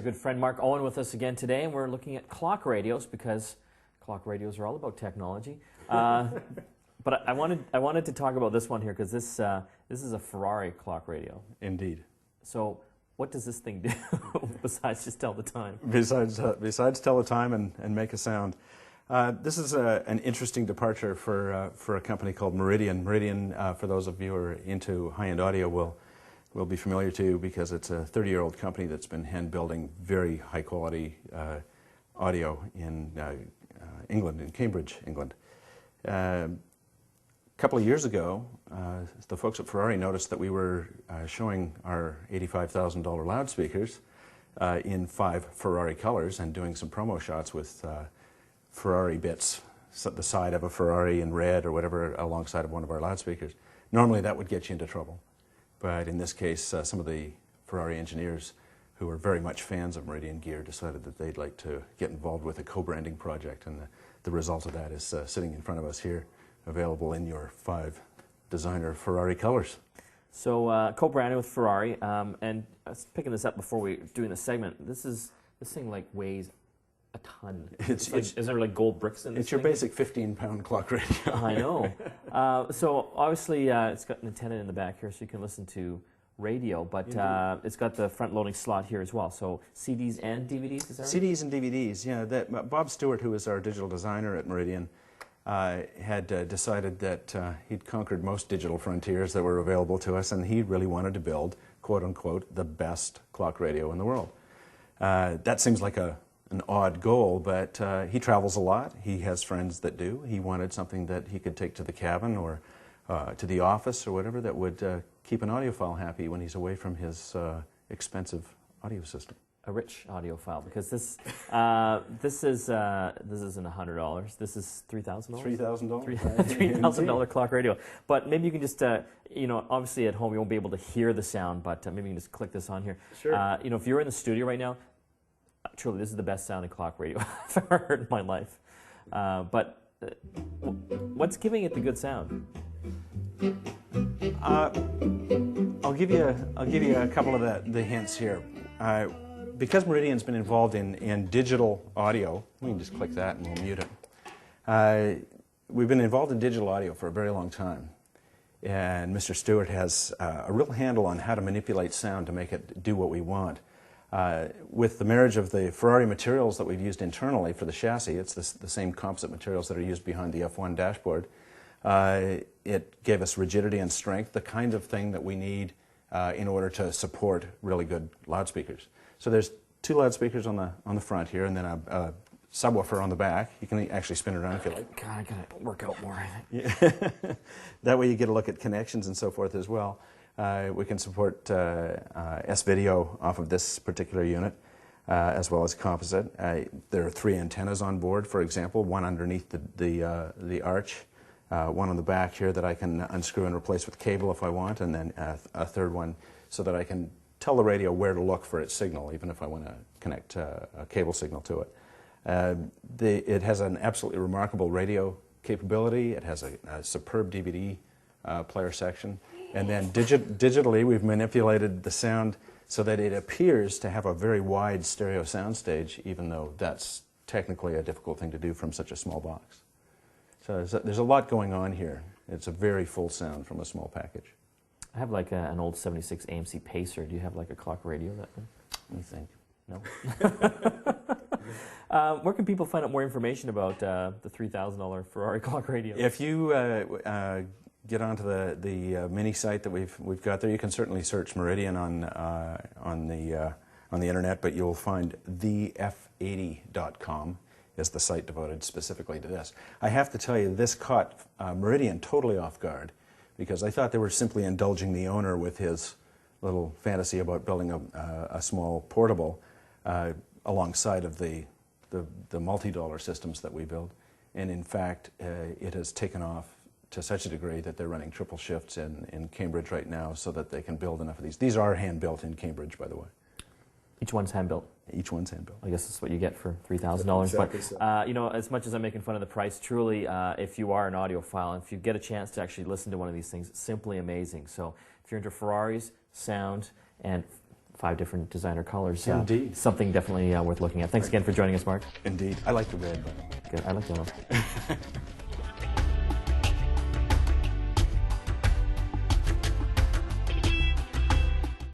a good friend, Mark Owen, with us again today, and we're looking at clock radios because clock radios are all about technology. But I wanted to talk about this one here because this is a Ferrari clock radio. Indeed. So what does this thing do besides just tell the time? Besides tell the time and make a sound. This is an interesting departure for a company called Meridian. Meridian, for those of you who are into high-end audio, will be familiar to because it's a 30-year-old company that's been hand-building very high-quality audio in England, in Cambridge, England. A couple of years ago, the folks at Ferrari noticed that we were showing our $85,000 loudspeakers in 5 Ferrari colors and doing some promo shots with Ferrari bits, the side of a Ferrari in red or whatever alongside of one of our loudspeakers. Normally that would get you into trouble. But in this case, some of the Ferrari engineers who are very much fans of Meridian gear decided that they'd like to get involved with a co-branding project, and the result of that is sitting in front of us here, available in your 5 designer Ferrari colors. So co-branded with Ferrari, and I was picking this up before we were doing the segment. This thing like weighs a ton. Is there like gold bricks in this It's your thing? basic 15-pound clock radio. I know. So obviously it's got an antenna in the back here so you can listen to radio, but it's got the front-loading slot here as well. So CDs and DVDs, is that right? CDs and DVDs, yeah. Bob Stewart, who is our digital designer at Meridian, had decided that he'd conquered most digital frontiers that were available to us, and he really wanted to build, quote-unquote, the best clock radio in the world. That seems like an odd goal, but he travels a lot. He has friends that do. He wanted something that he could take to the cabin or to the office or whatever that would keep an audiophile happy when he's away from his expensive audio system. A rich audiophile, because this isn't $100. This is $3,000. $3,000. $3,000 clock radio. But maybe you can just obviously at home you won't be able to hear the sound, but maybe you can just click this on here. Sure. If you're in the studio right now, truly this is the best sounding clock radio I've ever heard in my life. But what's giving it the good sound? I'll give you a couple of the hints here. Because Meridian's been involved in digital audio, we can just click that and we'll mute it. We've been involved in digital audio for a very long time, and Mr. Stewart has a real handle on how to manipulate sound to make it do what we want. With the marriage of the Ferrari materials that we've used internally for the chassis, it's the same composite materials that are used behind the F1 dashboard. It gave us rigidity and strength, the kind of thing that we need in order to support really good loudspeakers. So there's 2 loudspeakers on the front here, and then a subwoofer on the back. You can actually spin it around if you like. God, I gotta work out more, I think. Yeah. That way you get a look at connections and so forth as well. We can support S-video off of this particular unit, as well as composite. There are 3 antennas on board, for example, one underneath the arch, one on the back here that I can unscrew and replace with cable if I want, and then a third one so that I can tell the radio where to look for its signal, even if I want to connect a cable signal to it. It has an absolutely remarkable radio capability. It has a superb DVD player section. And then digitally, we've manipulated the sound so that it appears to have a very wide stereo soundstage, even though that's technically a difficult thing to do from such a small box. So there's a lot going on here. It's a very full sound from a small package. I have like an old 76 AMC Pacer. Do you have like a clock radio that one? Let me think. No? Where can people find out more information about the $3,000 Ferrari clock radio? If you get onto the mini site that we've got there, you can certainly search Meridian on the internet, but you'll find thef80.com is the site devoted specifically to this. I have to tell you, this caught Meridian totally off guard, because I thought they were simply indulging the owner with his little fantasy about building a small portable alongside of the multi-dollar systems that we build. And in fact, it has taken off to such a degree that they're running triple shifts in Cambridge right now so that they can build enough of these. These are hand-built in Cambridge, by the way. Each one's hand-built? Each one's hand-built. I guess that's what you get for $3,000. Exactly. But as much as I'm making fun of the price, truly, if you are an audiophile, if you get a chance to actually listen to one of these things, it's simply amazing. So if you're into Ferraris, sound, and 5 different designer colors. Indeed. Something definitely worth looking at. Thanks again for joining us, Mark. Indeed. I like the red, but Good. I like yellow.